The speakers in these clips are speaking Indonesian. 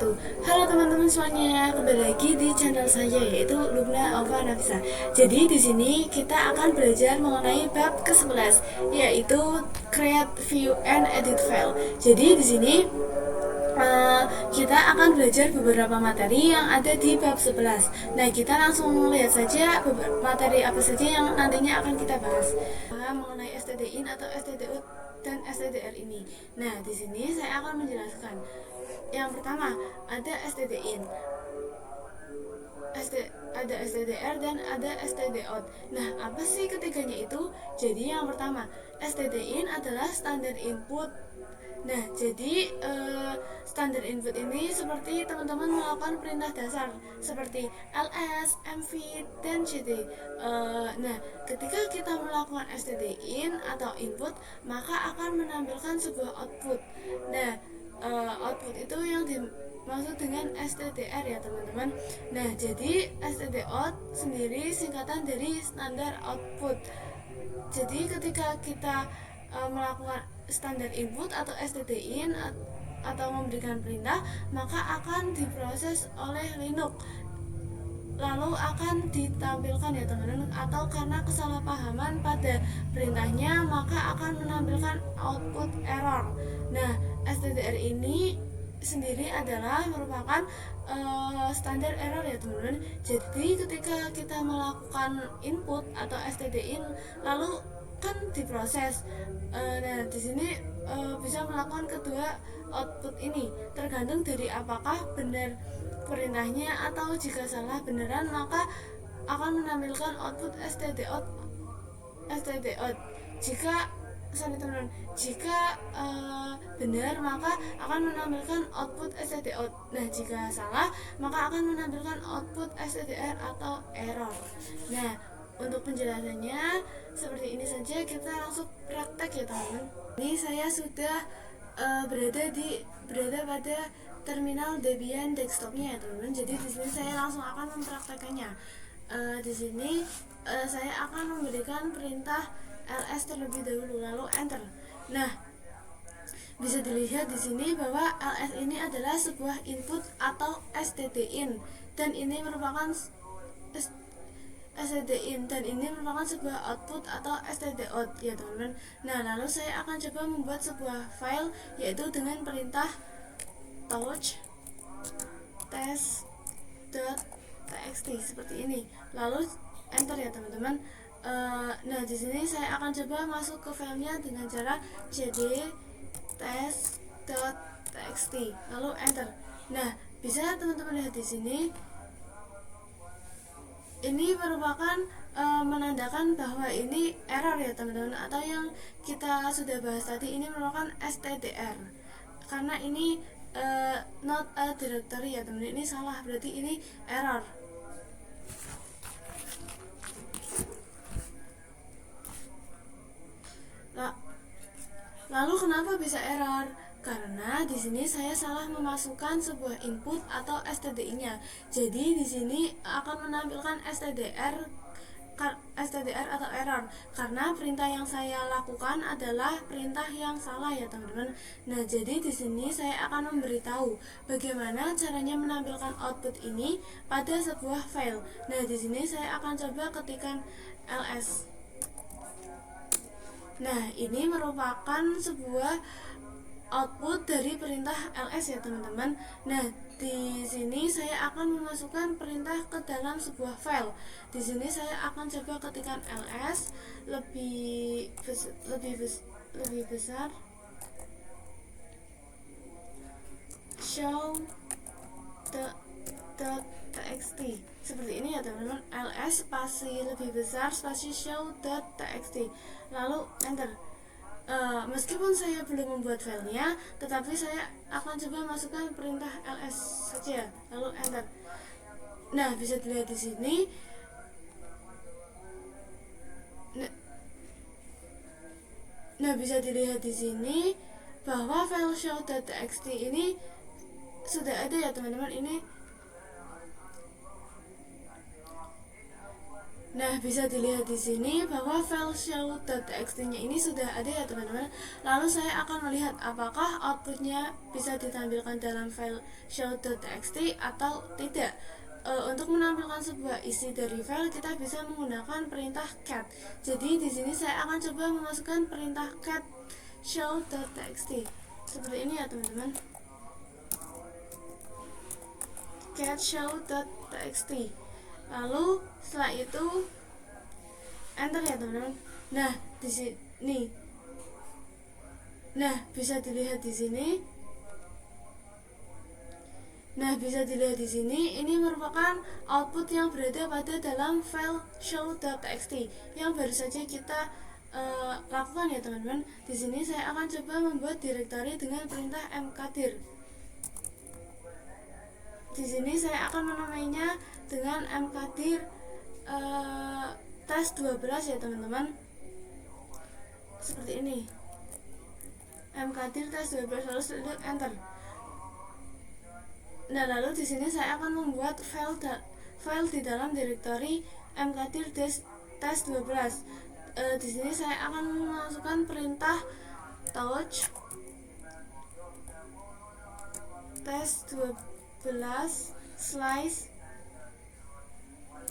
wabarakatuh. Halo teman-teman semuanya, kembali lagi di channel saya yaitu Lubna Alfa Nafisa. Jadi di sini kita akan belajar mengenai bab ke-11 yaitu create, view, and edit file. Jadi di sini kita akan belajar beberapa materi yang ada di bab 11. Nah, kita langsung lihat saja materi apa saja yang nantinya akan kita bahas. Mengenai stdin atau stdout dan stdr ini. Nah, di sini saya akan menjelaskan. Yang pertama, ada stdin. Ada STDR dan ada STDOut. Nah, apa sih ketiganya itu? Jadi yang pertama, STDIN adalah standar input. Nah, jadi standar input ini seperti teman-teman melakukan perintah dasar seperti ls, mv, dan cd. Nah, ketika kita melakukan stdin atau input, maka akan menampilkan sebuah output. Nah, output itu yang dimaksud dengan STDR ya teman-teman. Nah, jadi STDOut sendiri singkatan dari standar output. Jadi ketika kita melakukan standar input atau STDIN atau memberikan perintah, maka akan diproses oleh Linux, lalu akan ditampilkan ya teman-teman, atau karena kesalahpahaman pada perintahnya maka akan menampilkan output error. Nah, STDR ini sendiri adalah merupakan standar error ya teman-teman. Jadi ketika kita melakukan input atau STDIN lalu kan diproses, nah di sini bisa melakukan kedua output ini tergantung dari apakah benar perintahnya atau jika salah beneran maka akan menampilkan output stdout. Jika benar maka akan menampilkan output stdout. Nah, jika salah maka akan menampilkan output stdr atau error. Nah, untuk penjelasannya seperti ini saja, kita langsung praktek ya teman-teman. Ini saya sudah berada pada terminal Debian desktopnya ya teman-teman. Jadi di sini saya langsung akan mempraktekannya. Di sini saya akan memberikan perintah ls terlebih dahulu lalu enter. Nah, bisa dilihat di sini bahwa ls ini adalah sebuah input atau stdin dan ini merupakan stdin dan ini merupakan sebuah output atau stdout ya teman-teman. Nah, lalu saya akan coba membuat sebuah file yaitu dengan perintah touch test.txt seperti ini. Lalu enter ya teman-teman. Nah, di sini saya akan coba masuk ke filenya dengan cara cd test.txt lalu enter. Nah, bisa teman-teman lihat di sini ini merupakan menandakan bahwa ini error ya teman-teman, atau yang kita sudah bahas tadi ini merupakan stdr karena ini not a directory ya teman-teman. Ini salah, berarti ini error. Lalu kenapa bisa error? Karena di sini saya salah memasukkan sebuah input atau stdi-nya. Jadi di sini akan menampilkan stdr atau error karena perintah yang saya lakukan adalah perintah yang salah ya teman-teman. Nah, jadi di sini saya akan memberitahu bagaimana caranya menampilkan output ini pada sebuah file. Nah, di sini saya akan coba ketikkan ls. Nah, ini merupakan sebuah output dari perintah ls ya teman-teman. Nah, di sini saya akan memasukkan perintah ke dalam sebuah file. Di sini saya akan coba ketikkan ls lebih besar show txt seperti ini ya teman-teman. ls spasi lebih besar spasi show.txt lalu enter. Meskipun saya belum membuat filenya, tetapi saya akan coba masukkan perintah ls saja, lalu enter. Nah, bisa dilihat di sini. Nah, bisa dilihat di sini bahwa file show.txt ini sudah ada ya teman-teman. Ini Nah, bisa dilihat di sini bahwa file show.txt-nya ini sudah ada ya teman-teman. Lalu saya akan melihat apakah outputnya bisa ditampilkan dalam file show.txt atau tidak. Untuk menampilkan sebuah isi dari file kita bisa menggunakan perintah cat. Jadi di sini saya akan coba memasukkan perintah cat show.txt seperti ini ya teman-teman. Cat show.txt. Lalu setelah itu enter ya teman-teman. Nah, di sini. Nah, bisa dilihat di sini. Nah, bisa dilihat di sini, ini merupakan output yang berada pada dalam file show.txt yang baru saja kita lakukan ya teman-teman. Di sini saya akan coba membuat directory dengan perintah mkdir. Di sini saya akan menamainya dengan mkdir test12 ya teman-teman. Seperti ini. Mkdir test12 lalu enter. Nah, lalu di sini saya akan membuat file di dalam directory mkdir test12. Di sini saya akan memasukkan perintah touch test12 slice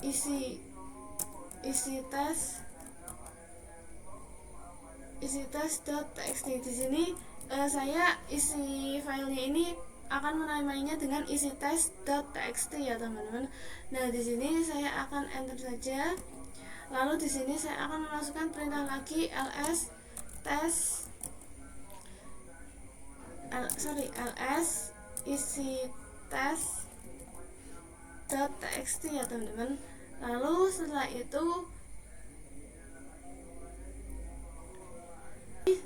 isi test.txt. Di sini saya isi filenya ini akan menamainya dengan isi test.txt ya teman-teman. Nah, di sini saya akan enter saja. Lalu di sini saya akan memasukkan perintah lagi ls isi test.txt ya teman-teman. Lalu setelah itu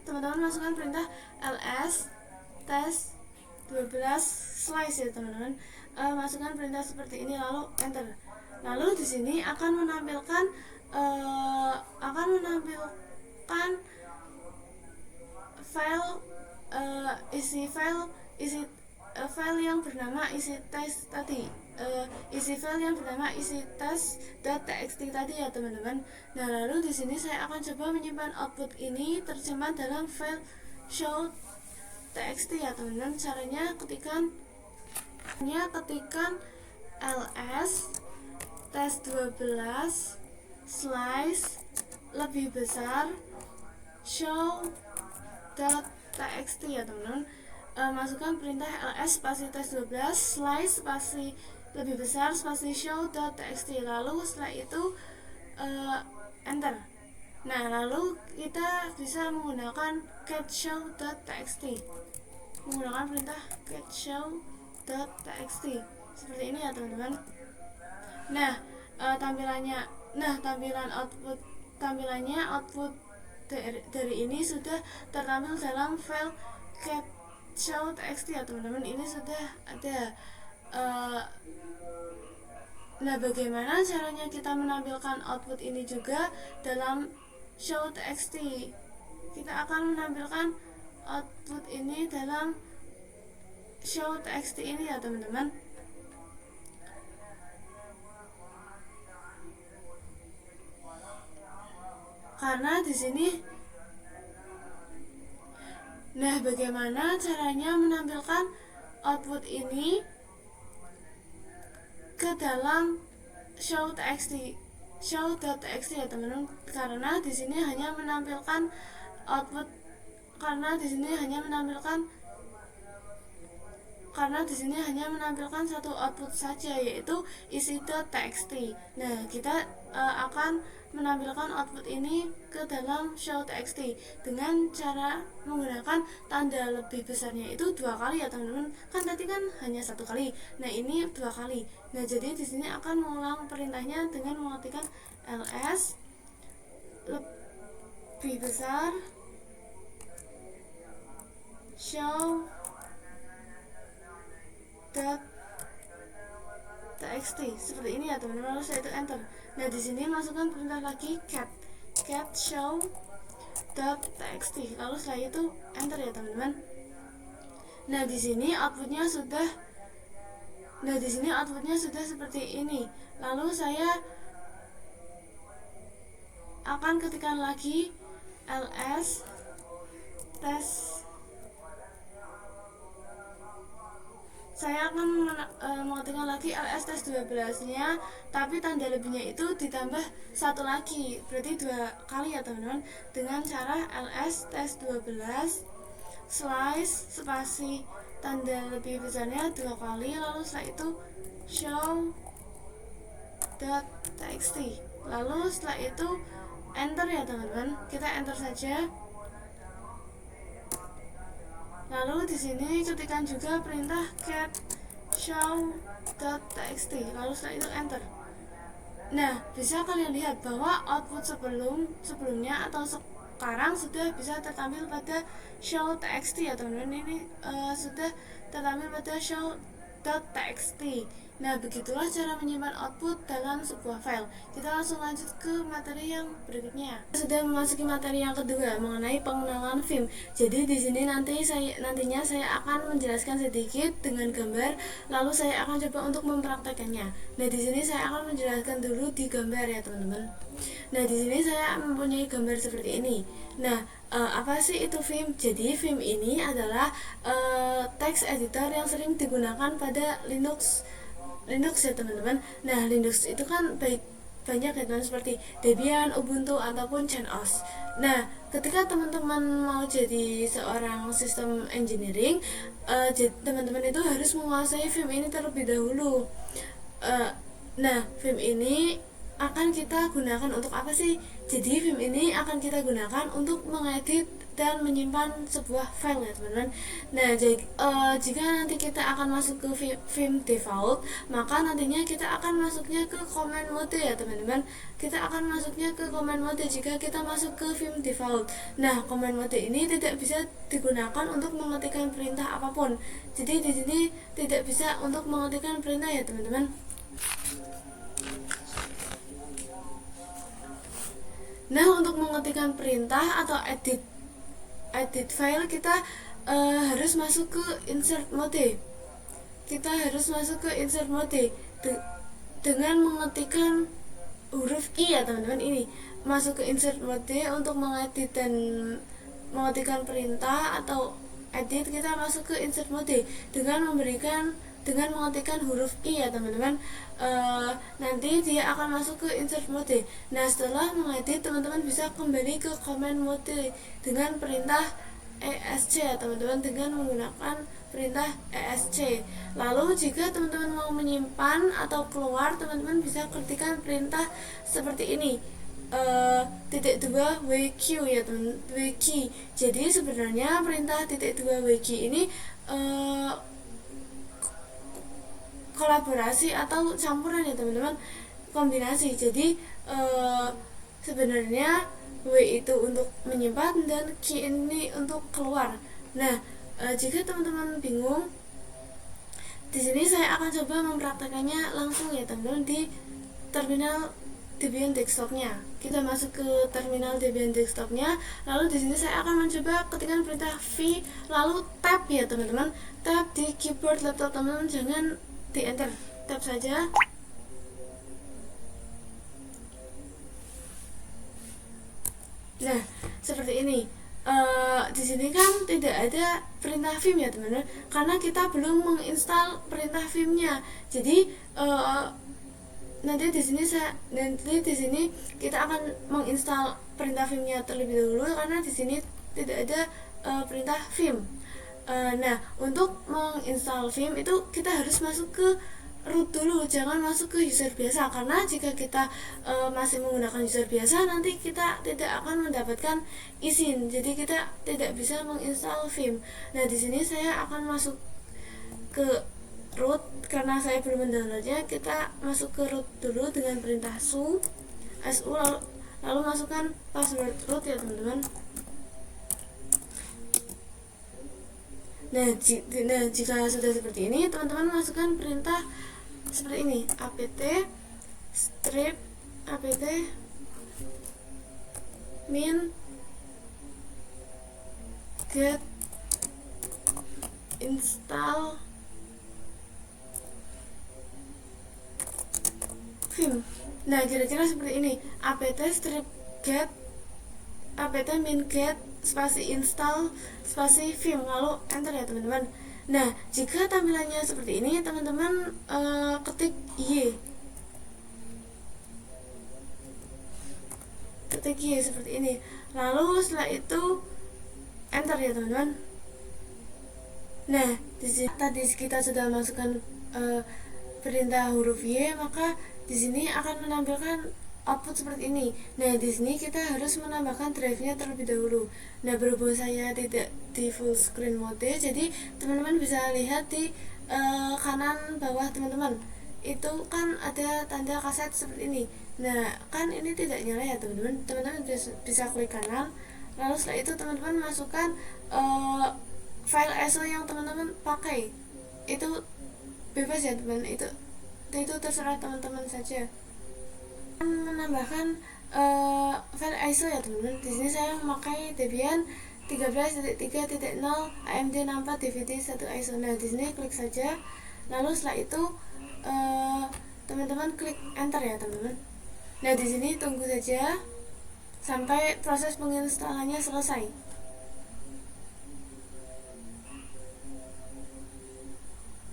teman-teman masukkan perintah ls test12 slice ya teman-teman. Masukkan perintah seperti ini lalu enter. Lalu di sini akan menampilkan file yang bernama isi test tadi. Isi file yang bernama isi test.txt tadi ya teman-teman. Nah, lalu di sini saya akan coba menyimpan output ini terjemah dalam file show.txt ya teman-teman. Caranya ketikkan ls test12 slice lebih besar show.txt ya teman-teman. Masukkan perintah ls spasi test12 slice spasi lebih besar spasi show.txt. Lalu setelah itu enter. Nah, lalu kita bisa menggunakan cat show.txt, menggunakan perintah cat show.txt seperti ini ya teman-teman. Nah, tampilannya output dari ini sudah tertampil dalam file cat show.txt ya teman-teman. Ini sudah ada. Nah, bagaimana caranya kita menampilkan output ini juga dalam show.txt? Kita akan menampilkan output ini dalam show.txt ini ya teman-teman. Karena di sini, nah bagaimana caranya menampilkan output ini ke dalam show.txt ya teman-teman. Karena di sini hanya menampilkan output, karena di sini hanya menampilkan satu output saja, yaitu isi.txt. Nah, kita akan menampilkan output ini ke dalam show.txt dengan cara menggunakan tanda lebih besarnya itu 2 kali ya teman-teman. Kan tadi kan hanya 1 kali. Nah, ini 2 kali. Nah, jadi di sini akan mengulang perintahnya dengan mengetikkan ls lebih besar show.txt seperti ini ya teman-teman. Lalu saya itu enter. Nah, di sini masukkan perintah lagi cat show.txt. Lalu setelah itu enter ya teman-teman. Nah, di sini outputnya sudah seperti ini. Lalu saya akan ketikkan lagi ls test. Saya akan mengetikkan lagi ls test 12 nya, tapi tanda lebihnya itu ditambah satu lagi, berarti 2 kali ya teman-teman, dengan cara ls test 12 slice spasi tanda lebih besarnya 2 kali, lalu setelah itu show.txt, lalu setelah itu enter ya teman-teman, kita enter saja. Lalu di sini ketikkan juga perintah cat show.txt, lalu setelah itu enter. Nah, bisa kalian lihat bahwa output sebelumnya atau sekarang sudah bisa tertampil pada show.txt ya teman-teman. Ini sudah tertampil pada show.txt. Nah, begitulah cara menyimpan output dalam sebuah file. Kita langsung lanjut ke materi yang berikutnya. Sudah memasuki materi yang kedua mengenai pengenalan film. Jadi di sini nantinya saya akan menjelaskan sedikit dengan gambar, lalu saya akan coba untuk mempraktekannya. Nah, di sini saya akan menjelaskan dulu di gambar ya teman-teman. Nah, di sini saya mempunyai gambar seperti ini. Nah, apa sih itu film? Jadi film ini adalah text editor yang sering digunakan pada Linux ya teman-teman. Nah, Linux itu kan banyak ya teman, seperti Debian, Ubuntu, ataupun CentOS. Nah, ketika teman-teman mau jadi seorang sistem engineering, teman-teman itu harus menguasai film ini terlebih dahulu. Nah, film ini akan kita gunakan untuk apa sih? Jadi film ini akan kita gunakan untuk mengedit dan menyimpan sebuah file ya teman-teman. Nah, jika nanti kita akan masuk ke film default, maka nantinya kita akan masuknya ke command mode ya teman-teman. Kita akan masuknya ke command mode jika kita masuk ke film default. Nah, command mode ini tidak bisa digunakan untuk mengetikkan perintah apapun. Jadi di sini tidak bisa untuk mengetikkan perintah ya teman-teman. Nah, untuk mengetikkan perintah atau edit file, kita harus masuk ke insert mode. Dengan mengetikkan huruf I ya teman-teman. Ini masuk ke insert mode untuk mengedit dan mengetikkan perintah atau edit. Kita masuk ke insert mode dengan mengetikkan huruf I ya teman-teman. Nanti dia akan masuk ke insert mode. Nah, setelah mengedit, teman-teman bisa kembali ke command mode dengan perintah ESC ya teman-teman, dengan menggunakan perintah ESC. Lalu jika teman-teman mau menyimpan atau keluar, teman-teman bisa ketikkan perintah seperti ini, .2 WQ ya teman, WQ. Jadi sebenarnya perintah .2 WQ ini kolaborasi atau campuran ya teman-teman, kombinasi. Jadi sebenarnya W itu untuk menyimpan dan Q ini untuk keluar. Nah, jika teman-teman bingung, di sini saya akan coba mempraktekannya langsung ya teman-teman di terminal Debian desktopnya. Kita masuk ke terminal Debian desktopnya, lalu di sini saya akan mencoba ketikkan perintah V lalu tab ya teman-teman. Tab di keyboard laptop teman-teman, jangan di enter, tab saja. Nah, seperti ini. Di sini kan tidak ada perintah vim ya teman-teman, karena kita belum menginstal perintah vimnya. Jadi nanti di sini kita akan menginstal perintah vimnya terlebih dahulu, karena di sini tidak ada perintah vim. Nah, untuk menginstal vim itu kita harus masuk ke root dulu, jangan masuk ke user biasa, karena jika kita masih menggunakan user biasa, nanti kita tidak akan mendapatkan izin, jadi kita tidak bisa menginstal vim. Nah, di sini saya akan masuk ke root karena saya belum mendownloadnya. Kita masuk ke root dulu dengan perintah su lalu masukkan password root ya teman-teman. Nah, jika sudah seperti ini, teman-teman masukkan perintah seperti ini, apt strip apt min get install vim. Nah, kira-kira seperti ini, apt strip get apt-get spasi install spasi vim, lalu enter ya teman-teman. Nah, jika tampilannya seperti ini, teman-teman ketik Y seperti ini, lalu setelah itu enter ya teman-teman. Nah, di sini tadi kita sudah masukkan perintah huruf Y, maka di sini akan menampilkan output seperti ini. Nah, di sini kita harus menambahkan drive-nya terlebih dahulu. Nah, berhubung saya tidak di full screen mode, jadi teman-teman bisa lihat di kanan bawah teman-teman. Itu kan ada tanda kaset seperti ini. Nah, kan ini tidak nyala ya teman-teman. Teman-teman bisa klik kanan. Lalu setelah itu teman-teman masukkan file ISO yang teman-teman pakai. Itu bebas ya teman, itu terserah teman-teman saja. Menambahkan file ISO ya teman-teman. Di sini saya memakai Debian 13.3.0 AMD 64 DVD 1 ISO. Nah, di sini klik saja. Lalu setelah itu teman-teman klik enter ya teman-teman. Nah, di sini tunggu saja sampai proses penginstalannya selesai.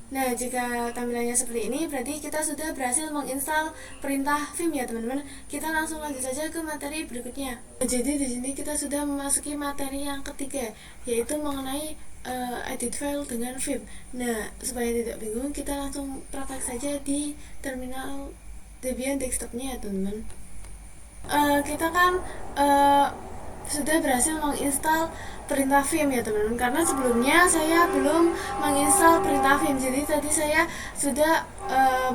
Nah, jika tampilannya seperti ini, berarti kita sudah berhasil menginstal perintah vim ya teman-teman. Kita langsung lanjut saja ke materi berikutnya. Jadi di sini kita sudah memasuki materi yang ketiga, yaitu mengenai edit file dengan vim. Nah, supaya tidak bingung, kita langsung praktek saja di terminal Debian desktopnya ya teman-teman. Kita kan sudah berhasil menginstal perintah vim ya teman-teman, karena sebelumnya saya belum menginstal perintah vim. Jadi tadi saya sudah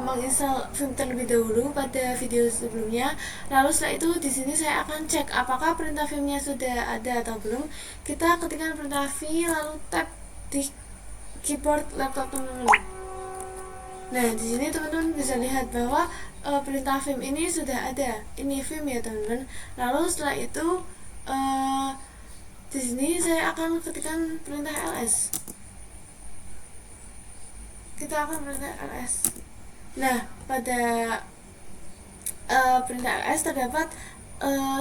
menginstal vim terlebih dahulu pada video sebelumnya. Lalu setelah itu di sini saya akan cek apakah perintah vimnya sudah ada atau belum. Kita ketikkan perintah v lalu tab di keyboard laptop teman-teman. Nah, di sini teman-teman bisa lihat bahwa perintah vim ini sudah ada. Ini vim ya teman-teman. Lalu setelah itu di sini saya akan ketikkan perintah ls. Kita akan perintah ls. Nah, pada perintah ls terdapat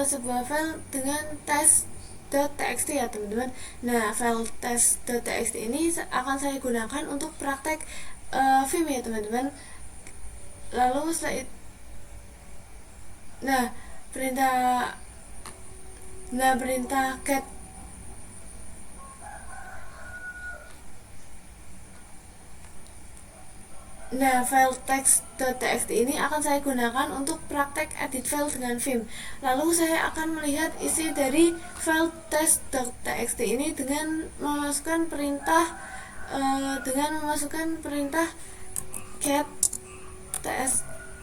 sebuah file dengan test.txt ya teman-teman. Nah, file test.txt ini akan saya gunakan untuk praktek vim ya teman-teman. Lalu setelah itu, perintah get file text.txt ini akan saya gunakan untuk praktek edit file dengan vim. Lalu saya akan melihat isi dari file test.txt ini dengan memasukkan perintah get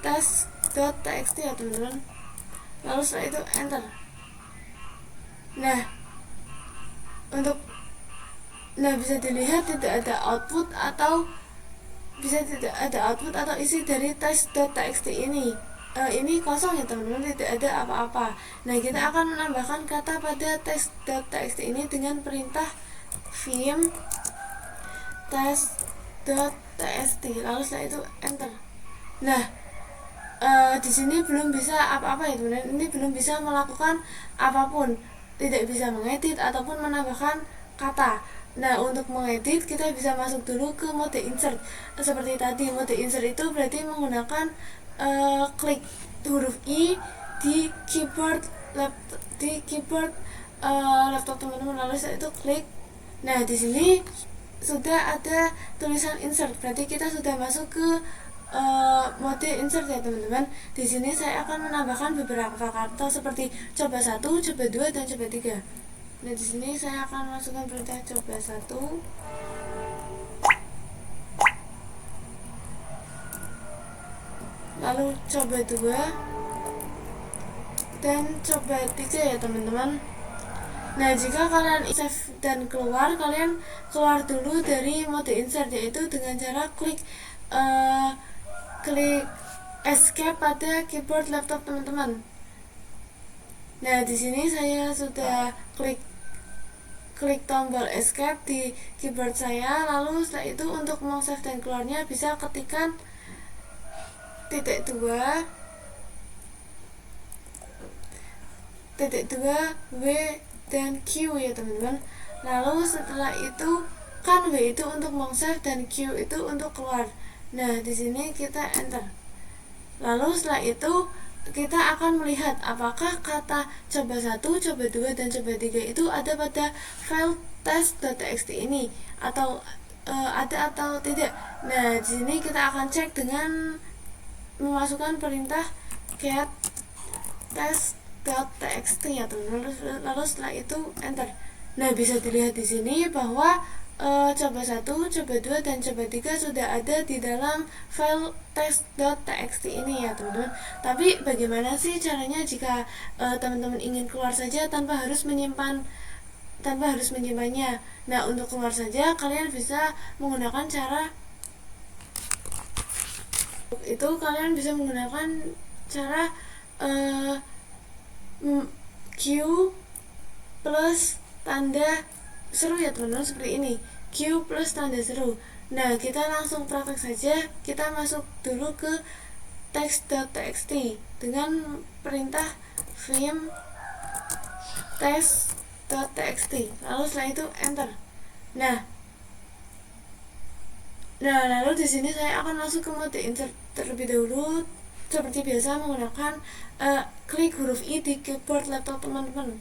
test.txt ya teman-teman. Lalu setelah itu enter. Bisa dilihat tidak ada output atau isi dari test.txt ini. Ini kosong ya teman-teman, tidak ada apa-apa. Nah, kita akan menambahkan kata pada test.txt ini dengan perintah vim test.txt. Lalu setelah itu enter. Nah, di sini belum bisa apa-apa ya teman-teman. Ini belum bisa melakukan apapun, tidak bisa mengedit ataupun menambahkan kata. Nah, untuk mengedit kita bisa masuk dulu ke mode insert. Seperti tadi, mode insert itu berarti menggunakan klik huruf I di keyboard laptop teman-teman. Lalu setelah itu klik. Nah, di sini sudah ada tulisan insert, berarti kita sudah masuk ke mode insert ya teman-teman. Di sini saya akan menambahkan beberapa kata seperti coba 1, coba 2, dan coba 3. Nah, di sini saya akan masukkan perintah coba 1, lalu coba 2, dan coba 3 ya teman-teman. Nah, jika kalian save dan keluar, kalian keluar dulu dari mode insert, yaitu dengan cara klik escape pada keyboard laptop teman-teman. Nah, di sini saya sudah klik tombol escape di keyboard saya. Lalu setelah itu untuk mau save dan keluarnya bisa ketikkan titik 2 W dan Q ya teman-teman. Lalu setelah itu kan W itu untuk meng-save dan Q itu untuk keluar. Nah di sini kita enter. Lalu setelah itu kita akan melihat apakah kata coba 1, coba 2, dan coba 3 itu ada pada file test.txt ini atau ada atau tidak. Nah di sini kita akan cek dengan memasukkan perintah get test.txt ya teman-teman. Lalu setelah itu enter. Nah bisa dilihat di sini bahwa coba 1, coba 2, dan coba 3 sudah ada di dalam file test.txt ini ya teman-teman. Tapi bagaimana sih caranya jika teman-teman ingin keluar saja tanpa harus menyimpannya? Nah untuk keluar saja kalian bisa menggunakan cara Q plus tanda seru ya teman-teman, seperti ini, Q plus tanda seru. Nah kita langsung praktek saja. Kita masuk dulu ke text.txt dengan perintah vim text.txt, lalu setelah itu enter. Nah lalu di sini saya akan masuk ke mode insert terlebih dahulu. Seperti biasa menggunakan klik huruf I di keyboard laptop teman-teman.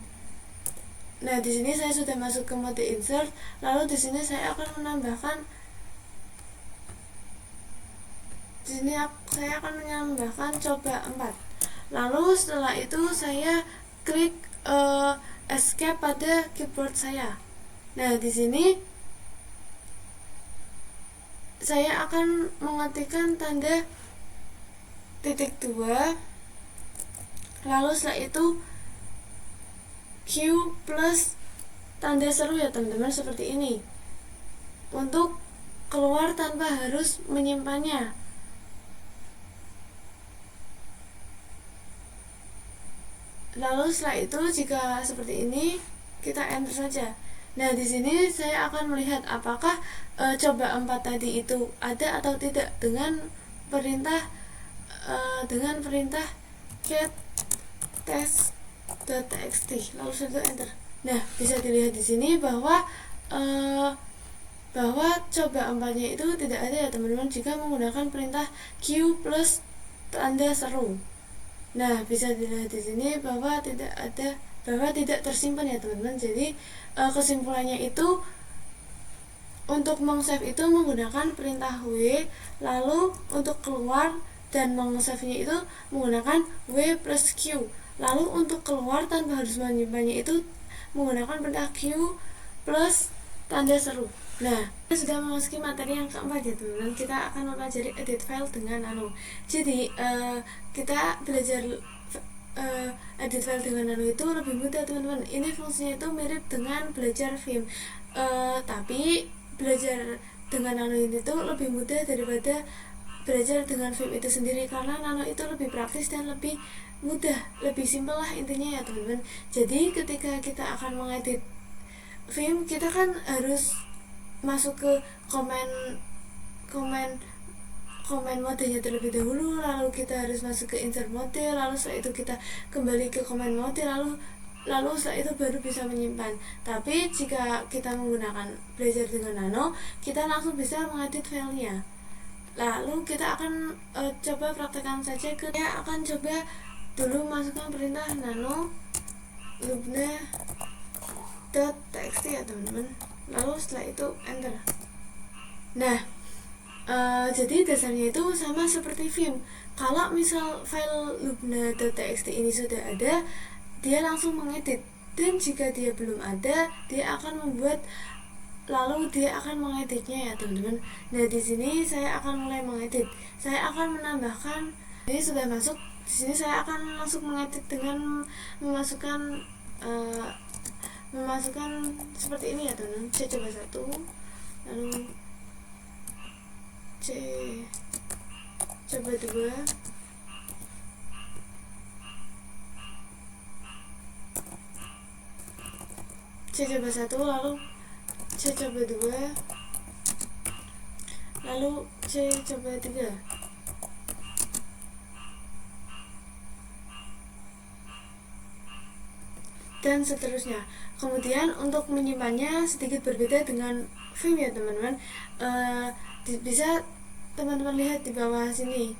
Nah di sini saya sudah masuk ke mode insert. Lalu di sini saya akan menambahkan coba 4. Lalu setelah itu saya klik escape pada keyboard saya. Nah di sini saya akan mengetikkan tanda titik 2, lalu setelah itu Q plus tanda seru ya teman-teman, seperti ini, untuk keluar tanpa harus menyimpannya. Lalu setelah itu jika seperti ini kita enter saja. Nah di sini saya akan melihat apakah coba 4 tadi itu ada atau tidak dengan perintah get test.txt, lalu sudah enter. Nah bisa dilihat di sini bahwa coba 4-nya itu tidak ada ya teman-teman jika menggunakan perintah Q plus tanda seru. Nah bisa dilihat di sini bahwa tidak tersimpan ya teman-teman. Jadi kesimpulannya itu untuk meng-save itu menggunakan perintah W, lalu untuk keluar dan meng-save-nya itu menggunakan W plus Q. Lalu untuk keluar tanpa harus menyimpannya itu menggunakan perintah Q plus tanda seru. Nah, kita sudah memasuki materi yang keempat ya teman-teman. Kita akan mempelajari edit file dengan Nano. Jadi kita belajar edit file dengan Nano itu lebih mudah teman-teman. Ini fungsinya itu mirip dengan belajar Vim, tapi belajar dengan Nano ini tuh lebih mudah daripada belajar dengan Vim itu sendiri, karena Nano itu lebih praktis dan lebih mudah, lebih simpel lah intinya ya teman-teman. Jadi ketika kita akan mengedit Vim, kita kan harus masuk ke komen modenya terlebih dahulu, lalu kita harus masuk ke insert mode, lalu setelah itu kita kembali ke komen mode, lalu setelah itu baru bisa menyimpan. Tapi jika kita menggunakan belajar dengan Nano, kita langsung bisa mengedit filenya. Lalu kita akan coba praktekkan saja. Saya akan coba dulu masukkan perintah nano lubna.txt ya teman-teman. Lalu setelah itu enter. Nah jadi dasarnya itu sama seperti Vim. Kalau misal file lubna.txt ini sudah ada, dia langsung mengedit, dan jika dia belum ada, dia akan membuat, lalu dia akan mengeditnya ya teman-teman. Nah di sini saya akan mulai mengedit. Saya akan menambahkan, ini sudah masuk. Di sini saya akan langsung mengedit dengan memasukkan seperti ini ya teman-teman. C coba 1, lalu C coba 2, C coba 1, lalu C coba 2, lalu C coba 3. dan seterusnya. Kemudian untuk menyimpannya sedikit berbeda dengan Vim ya teman-teman. Bisa teman-teman lihat di bawah sini.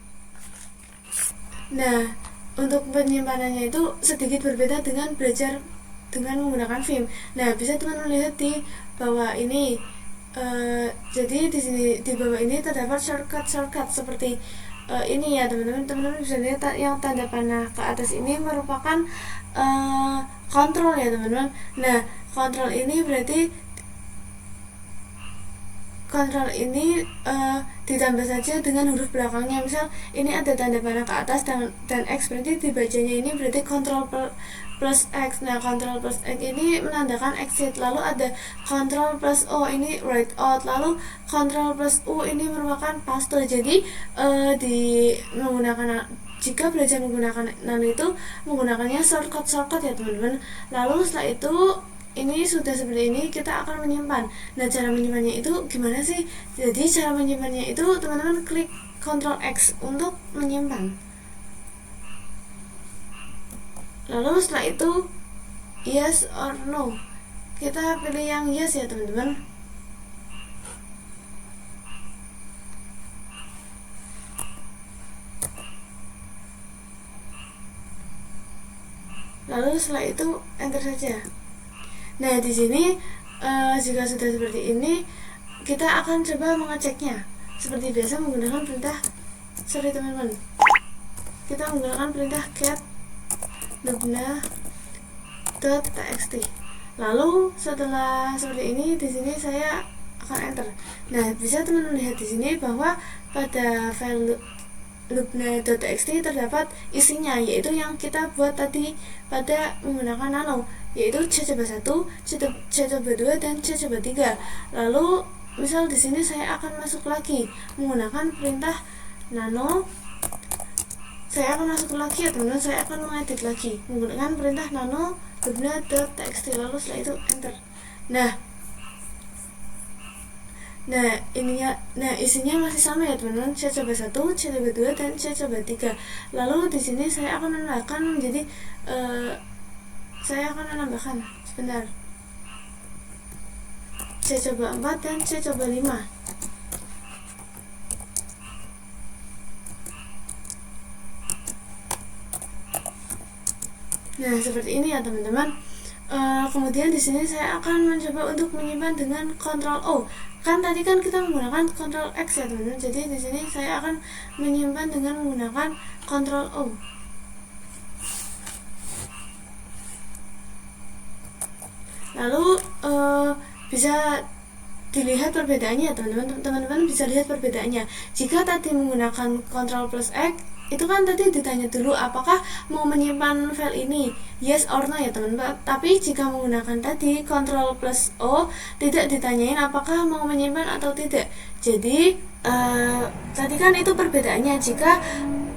Nah, untuk penyimpanannya itu sedikit berbeda dengan belajar dengan menggunakan Vim. Nah, bisa teman-teman lihat di bawah ini. Jadi di sini di bawah ini terdapat shortcut seperti ini ya teman-teman. Teman-teman bisa lihat yang tanda panah ke atas ini merupakan kontrol ya teman-teman. Nah, kontrol ini berarti ditambah saja dengan huruf belakangnya. Misal ini ada tanda panah ke atas dan X, berarti dibacanya ini berarti kontrol plus X. Nah, kontrol plus X ini menandakan exit. Lalu ada kontrol plus O, ini write out. Lalu kontrol plus U ini merupakan paste. Jadi jika belajar menggunakan nano itu menggunakannya shortcut ya teman-teman. Lalu setelah itu ini sudah seperti ini, kita akan menyimpan. Nah, cara menyimpannya itu gimana sih? Jadi cara menyimpannya itu teman-teman klik Ctrl X untuk menyimpan. Lalu setelah itu yes or no, kita pilih yang yes ya teman-teman. Lalu setelah itu enter saja. Nah, di sini jika sudah seperti ini, kita akan coba mengeceknya seperti biasa menggunakan perintah. Teman-teman, kita menggunakan perintah cat lubna.txt. Lalu setelah seperti ini, di sini saya akan enter. Nah, bisa teman-teman lihat di sini bahwa pada file lubna.txt terdapat isinya, yaitu yang kita buat tadi pada menggunakan nano, yaitu C-1, C-2 dan C-3. Lalu misal di sini saya akan masuk lagi menggunakan perintah nano. Saya akan masuk lagi ya teman-teman, saya akan mengedit lagi menggunakan perintah nano lubna.txt. Lalu setelah itu enter. Nah, isinya masih sama ya teman-teman, C-1, C-2 dan C-3. Lalu di sini saya akan menambahkan menjadi sebentar, C-4 dan C-5. Nah, seperti ini ya teman-teman. Kemudian di sini saya akan mencoba untuk menyimpan dengan Ctrl O. Kan tadi kan kita menggunakan Ctrl X ya teman-teman. Jadi di sini saya akan menyimpan dengan menggunakan Ctrl O. Lalu bisa dilihat perbedaannya teman-teman bisa lihat perbedaannya. Jika tadi menggunakan Ctrl plus X, itu kan tadi ditanya dulu apakah mau menyimpan file ini, yes or no ya teman-teman. Tapi jika menggunakan tadi Ctrl plus O, tidak ditanyain apakah mau menyimpan atau tidak. Jadi tadi kan itu perbedaannya. Jika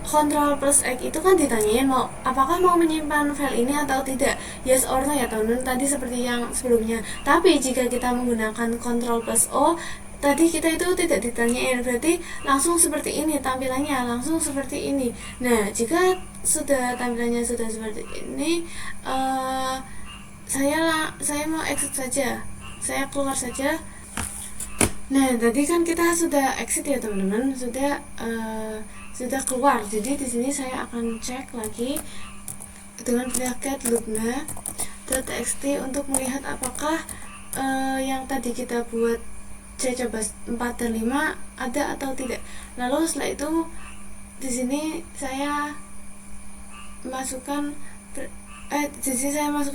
Ctrl plus X itu kan ditanyain apakah mau menyimpan file ini atau tidak, yes or no ya teman-teman, tadi seperti yang sebelumnya. Tapi jika kita menggunakan Ctrl plus O, tadi kita itu tidak ditanyain, berarti langsung seperti ini tampilannya, langsung seperti ini. Nah, jika sudah tampilannya sudah seperti ini, saya mau exit saja, saya keluar saja. Nah, tadi kan kita sudah exit ya teman-teman, sudah keluar. Jadi di sini saya akan cek lagi dengan cat lubna.txt untuk melihat apakah yang tadi kita buat C-4 dan 5 ada atau tidak. Lalu setelah itu di sini saya masukkan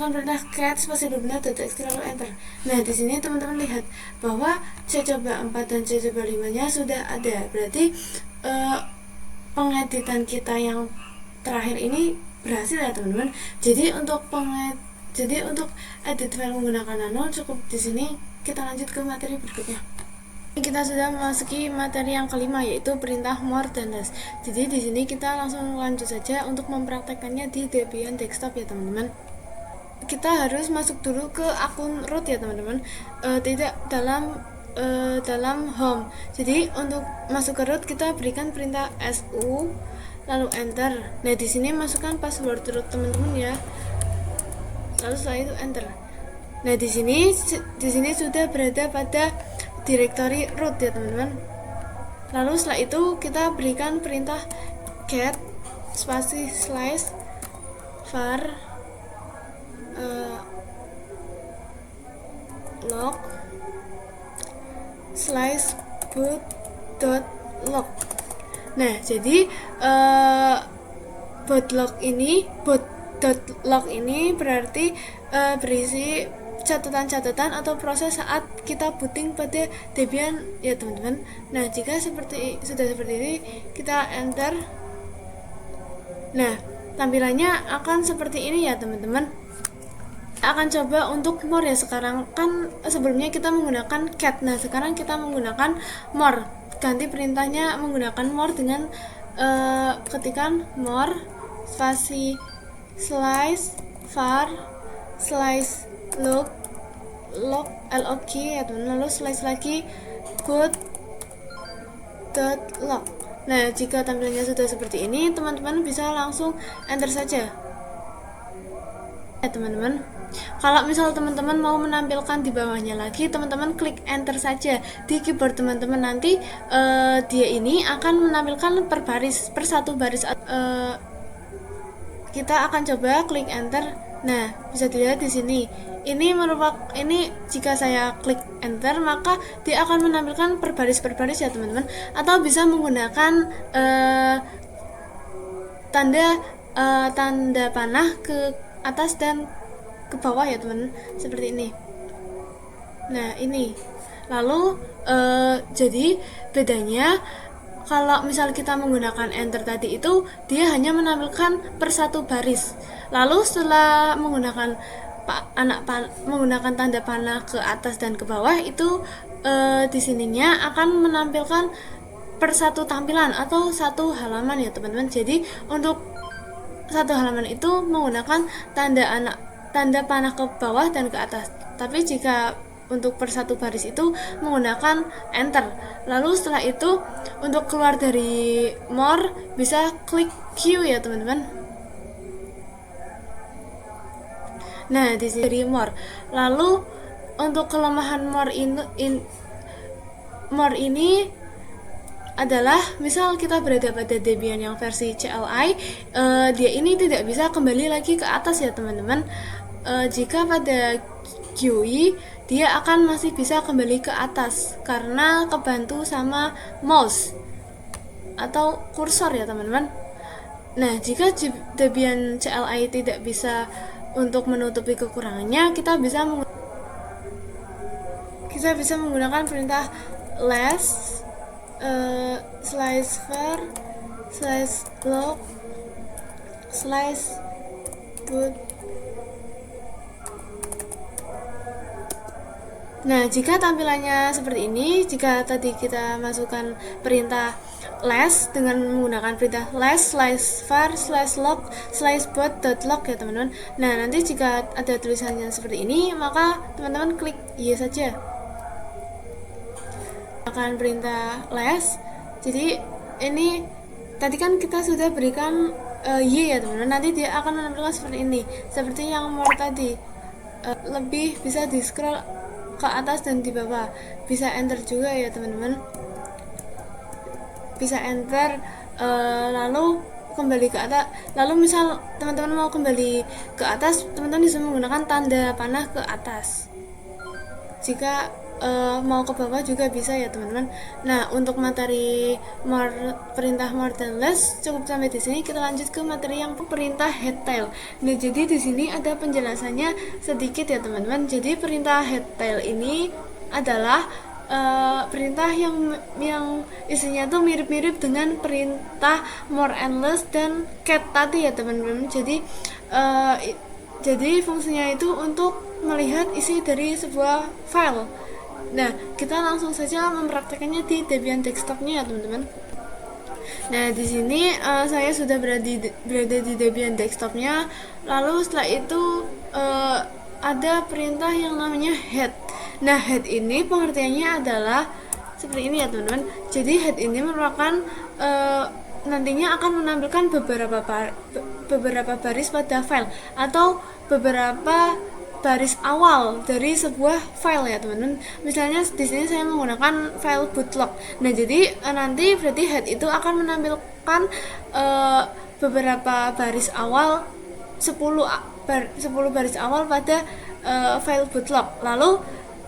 perintah cat spasi lubna.txt lalu enter. Nah, di sini teman-teman lihat bahwa C-4 dan C-5-nya sudah ada. Berarti pengeditan kita yang terakhir ini berhasil ya teman-teman. Jadi untuk edit file menggunakan nano cukup di sini. Kita lanjut ke materi berikutnya. Kita sudah memasuki materi yang kelima, yaitu perintah more dan less. Jadi di sini kita langsung lanjut saja untuk mempraktekkannya di Debian desktop ya teman-teman. Kita harus masuk dulu ke akun root ya teman-teman, tidak dalam home. Jadi untuk masuk ke root kita berikan perintah su lalu enter. Nah, di sini masukkan password root teman-teman ya. lalu setelah itu enter. Nah, di sini sudah berada pada directory root ya teman-teman. Lalu setelah itu kita berikan perintah cat spasi slash var log slash boot dot log. Nah, jadi boot dot log ini berarti berisi catatan-catatan atau proses saat kita booting pada Debian ya teman-teman. Nah, jika sudah seperti ini, kita enter. Nah, tampilannya akan seperti ini ya teman-teman. Kita akan coba untuk more ya. Sekarang kan sebelumnya kita menggunakan cat. Nah, sekarang kita menggunakan more. Ganti perintahnya menggunakan more dengan ketikan more spasi slash var slash log ya teman, lalu slash lagi boot dot log. Nah, jika tampilannya sudah seperti ini, teman-teman bisa langsung enter saja ya teman-teman. Kalau misal teman-teman mau menampilkan di bawahnya lagi, teman-teman klik enter saja di keyboard teman-teman. Nanti dia ini akan menampilkan per satu baris. Kita akan coba klik enter. Nah, bisa dilihat di sini. Ini jika saya klik enter, maka dia akan menampilkan per baris ya teman-teman. Atau bisa menggunakan tanda panah ke atas dan ke bawah ya teman, seperti ini. Nah, ini. Lalu jadi bedanya kalau misal kita menggunakan enter tadi itu, dia hanya menampilkan per satu baris. Lalu setelah menggunakan tanda panah ke atas dan ke bawah itu di sininya akan menampilkan per satu tampilan atau satu halaman ya teman-teman. Jadi untuk satu halaman itu menggunakan tanda panah ke bawah dan ke atas. Tapi jika untuk per satu baris itu menggunakan enter. Lalu setelah itu untuk keluar dari more bisa klik Q ya teman-teman. Nah, di sini dari more. Lalu untuk kelemahan more ini adalah misal kita berada pada Debian yang versi CLI, dia ini tidak bisa kembali lagi ke atas ya teman-teman. Jika pada GUI dia akan masih bisa kembali ke atas karena kebantu sama mouse atau kursor ya teman-teman. Nah, jika Debian CLI tidak bisa untuk menutupi kekurangannya, kita bisa menggunakan perintah ls slash var slash log slash boot. Nah, jika tampilannya seperti ini, jika tadi kita masukkan perintah ls dengan menggunakan perintah ls slash var slash log slash boot dot log ya teman-teman. Nah, nanti jika ada tulisannya seperti ini, maka teman-teman klik yes saja. Akan perintah ls. Jadi ini tadi kan kita sudah berikan y ya teman-teman. Nanti dia akan menampilkan seperti ini, seperti yang more tadi. Lebih bisa di scroll ke atas dan di bawah, bisa enter juga ya teman-teman, bisa enter lalu kembali ke atas. Lalu misal teman-teman mau kembali ke atas, teman-teman bisa menggunakan tanda panah ke atas. Jika mau ke bawah juga bisa ya teman-teman. Nah, untuk materi perintah more dan less cukup sampai di sini. Kita lanjut ke materi yang perintah headtail. Nah, jadi di sini ada penjelasannya sedikit ya teman-teman. Jadi perintah headtail ini adalah perintah yang isinya tuh mirip-mirip dengan perintah more and less dan cat tadi ya teman-teman. Jadi fungsinya itu untuk melihat isi dari sebuah file. Nah, kita langsung saja mempraktekannya di Debian desktopnya ya teman-teman. Nah, di sini saya sudah berada di Debian desktopnya. Lalu setelah itu ada perintah yang namanya head. Nah, head ini pengertiannya adalah seperti ini ya teman-teman. Jadi head ini merupakan nantinya akan menampilkan beberapa baris pada file atau beberapa baris awal dari sebuah file ya teman-teman. Misalnya di sini saya menggunakan file bootlog. Nah, jadi nanti berarti head itu akan menampilkan beberapa baris awal 10 baris awal pada file bootlog. Lalu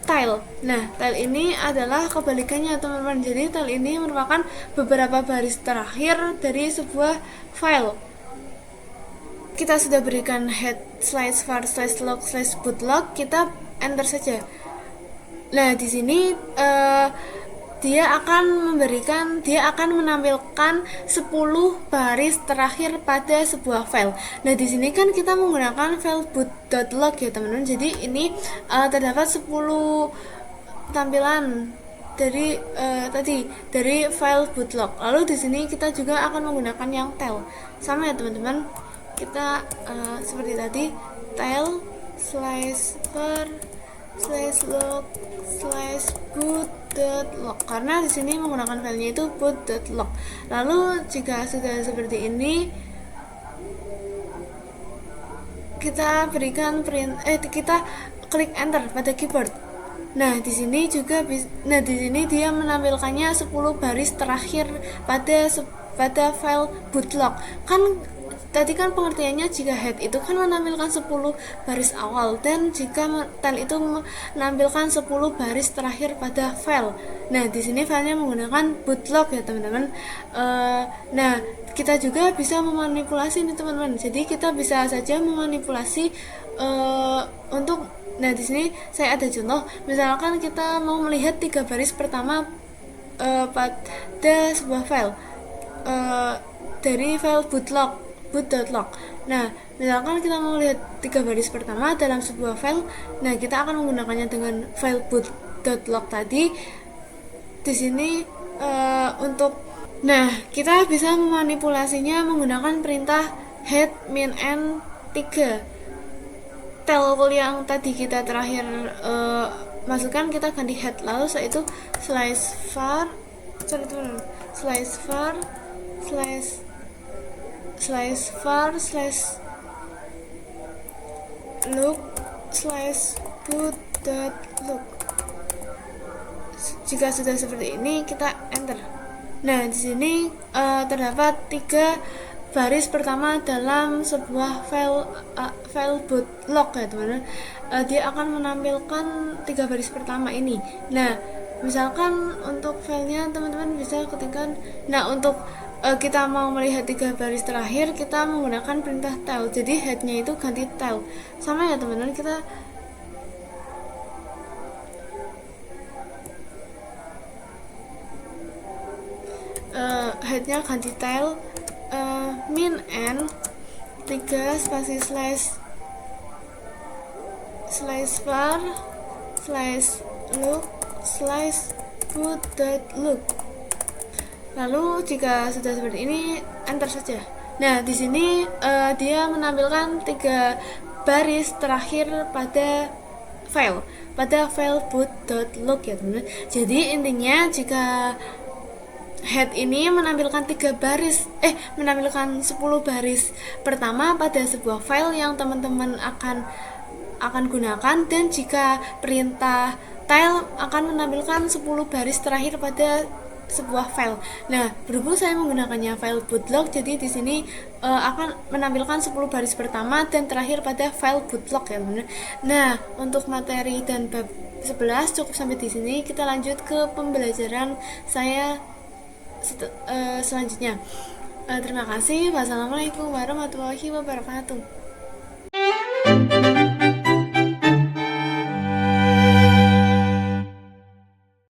tile. Nah, tile ini adalah kebalikannya teman-teman. Jadi tile ini merupakan beberapa baris terakhir dari sebuah file. Kita sudah berikan head slash var slash log slash bootlog, kita enter saja. Nah, di sini dia akan menampilkan 10 baris terakhir pada sebuah file. Nah, di sini kan kita menggunakan file boot.log ya teman-teman. Jadi ini terdapat 10 tampilan dari file bootlog. Lalu di sini kita juga akan menggunakan yang tail. Sama ya teman-teman. Kita seperti tadi, tail slash var slash log slash boot.log, karena di sini menggunakan filenya itu boot.log. Lalu jika sudah seperti ini, kita berikan kita klik enter pada keyboard. Nah, di sini dia menampilkannya 10 baris terakhir pada file bootlog. Tadi kan pengertiannya jika head itu kan menampilkan 10 baris awal, dan jika tail itu menampilkan 10 baris terakhir pada file. Nah, di sini filenya menggunakan bootlog ya teman-teman. Nah, kita juga bisa memanipulasi nih teman-teman. Jadi kita bisa saja memanipulasi nah, di sini saya ada contoh. Misalkan kita mau melihat 3 baris pertama pada sebuah file dari file boot.log. Nah, misalkan kita mau lihat 3 baris pertama dalam sebuah file, nah kita akan menggunakannya dengan file boot.log tadi. Di sini kita bisa memanipulasinya menggunakan perintah head min n 3. Tel yang tadi kita terakhir masukkan, kita ganti head, lalu setelah itu var slash look slash boot.log. Jika sudah seperti ini, kita enter. Nah, di sini terdapat 3 baris pertama dalam sebuah file bootlog ya teman-teman. Dia akan menampilkan 3 baris pertama ini. Nah, misalkan untuk filenya teman-teman bisa ketikkan. Nah, untuk kita mau melihat 3 baris terakhir, kita menggunakan perintah tail. Jadi headnya itu ganti tail. Sama ya teman-teman, kita headnya ganti tail, min n 3 spasi slash var slash look slash boot.log. Lalu jika sudah seperti ini, enter saja. Nah, di sini dia menampilkan 3 baris terakhir pada file boot.log ya teman-teman. Jadi intinya jika head ini menampilkan 10 baris pertama pada sebuah file yang teman-teman akan gunakan, dan jika perintah tail akan menampilkan 10 baris terakhir pada sebuah file. Nah, berhubung saya menggunakannya file bootlog, jadi di sini akan menampilkan 10 baris pertama dan terakhir pada file bootlog ya teman-teman. Nah, untuk materi dan bab 11 cukup sampai di sini. Kita lanjut ke pembelajaran saya selanjutnya. Terima kasih. Wassalamualaikum warahmatullahi wabarakatuh.